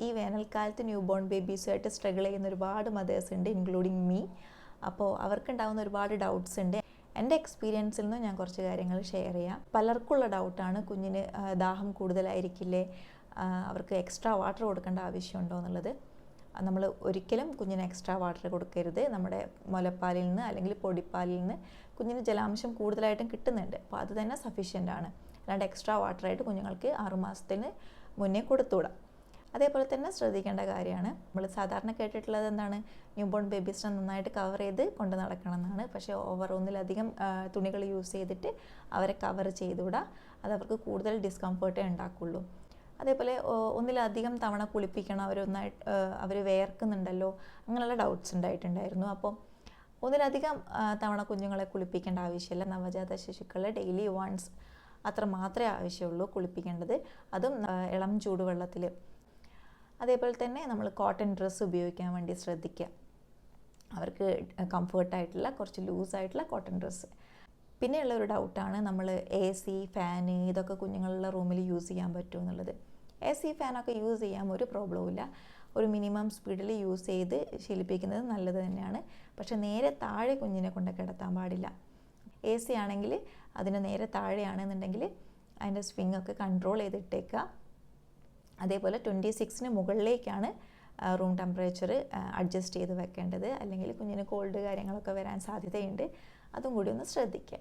ഈ വേനൽക്കാലത്ത് new born ബേബീസുമായിട്ട് struggle ചെയ്യുന്ന ഒരുപാട് മദേഴ്സ് ഉണ്ട്, ഇൻക്ലൂഡിങ് മീ. അപ്പോൾ അവർക്കുണ്ടാകുന്ന ഒരുപാട് ഡൗട്ട്സ് ഉണ്ട്. എൻ്റെ എക്സ്പീരിയൻസിൽ നിന്ന് ഞാൻ കുറച്ച് കാര്യങ്ങൾ ഷെയർ ചെയ്യാം. പലർക്കുള്ള ഡൗട്ടാണ്, കുഞ്ഞിന് ദാഹം കൂടുതലായിരിക്കില്ലേ, അവർക്ക് എക്സ്ട്രാ വാട്ടർ കൊടുക്കേണ്ട ആവശ്യമുണ്ടോ എന്നുള്ളത്. നമ്മൾ ഒരിക്കലും കുഞ്ഞിന് എക്സ്ട്രാ വാട്ടർ കൊടുക്കരുത്. നമ്മുടെ മുലപ്പാലിൽ നിന്ന് അല്ലെങ്കിൽ പൊടിപ്പാലിൽ നിന്ന് കുഞ്ഞിന് ജലാംശം കൂടുതലായിട്ടും കിട്ടുന്നുണ്ട്. അപ്പോൾ അത് തന്നെ സഫീഷ്യൻ്റ് ആണ്. അല്ലാണ്ട് എക്സ്ട്രാ വാട്ടറായിട്ട് കുഞ്ഞുങ്ങൾക്ക് 6 മാസത്തിന് മുന്നേ കൊടുത്തുവിടാം. അതേപോലെ തന്നെ ശ്രദ്ധിക്കേണ്ട കാര്യമാണ്, നമ്മൾ സാധാരണ കേട്ടിട്ടുള്ളത് എന്താണ്, ന്യൂ ബോൺ ബേബീസിനെ നന്നായിട്ട് കവർ ചെയ്ത് കൊണ്ട് നടക്കണം എന്നാണ്. പക്ഷേ ഒന്നിലധികം തുണികൾ യൂസ് ചെയ്തിട്ട് അവരെ കവർ ചെയ്തുവിടാം. അത് അവർക്ക് കൂടുതൽ ഡിസ്കംഫേർട്ടേ ഉണ്ടാക്കുള്ളൂ. അതേപോലെ ഒന്നിലധികം തവണ കുളിപ്പിക്കണം, അവർ വേർക്കുന്നുണ്ടല്ലോ, അങ്ങനെയുള്ള ഡൗട്ട്സ് ഉണ്ടായിട്ടുണ്ടായിരുന്നു. അപ്പോൾ ഒന്നിലധികം തവണ കുഞ്ഞുങ്ങളെ കുളിപ്പിക്കേണ്ട ആവശ്യമില്ല. നവജാത ശിശുക്കളെ ഡെയിലി വൺസ് അത്ര മാത്രമേ ആവശ്യമുള്ളൂ കുളിപ്പിക്കേണ്ടത്, അതും ഇളം ചൂടുവെള്ളത്തിൽ. അതേപോലെ തന്നെ നമ്മൾ കോട്ടൺ ഡ്രസ്സ് ഉപയോഗിക്കാൻ വേണ്ടി ശ്രദ്ധിക്കുക. അവർക്ക് കംഫേർട്ടായിട്ടുള്ള കുറച്ച് ലൂസായിട്ടുള്ള കോട്ടൺ ഡ്രസ്സ്. പിന്നെയുള്ള ഒരു ഡൗട്ടാണ്, നമ്മൾ AC, ഫാന് ഇതൊക്കെ കുഞ്ഞുങ്ങളുള്ള റൂമിൽ യൂസ് ചെയ്യാൻ പറ്റുമോ എന്നുള്ളത്. AC, ഫാനൊക്കെ യൂസ് ചെയ്യാൻ ഒരു പ്രോബ്ലവും ഇല്ല. ഒരു മിനിമം സ്പീഡിൽ യൂസ് ചെയ്ത് ശീലിപ്പിക്കുന്നത് നല്ലത് തന്നെയാണ്. പക്ഷേ നേരെ താഴെ കുഞ്ഞിനെ കൊണ്ട് കിടത്താൻ പാടില്ല. AC ആണെങ്കിൽ അതിന് നേരെ താഴെയാണെന്നുണ്ടെങ്കിൽ അതിൻ്റെ സ്വിങ് ഒക്കെ കൺട്രോൾ ചെയ്തിട്ടേക്കുക. അതേപോലെ 26-ന് മുകളിലേക്കാണ് റൂം ടെമ്പറേച്ചർ അഡ്ജസ്റ്റ് ചെയ്ത് വെക്കേണ്ടത്. അല്ലെങ്കിൽ കുഞ്ഞിന് കോൾഡ് കാര്യങ്ങളൊക്കെ വരാൻ സാധ്യതയുണ്ട്. അതും കൂടി ഒന്ന് ശ്രദ്ധിക്കുക.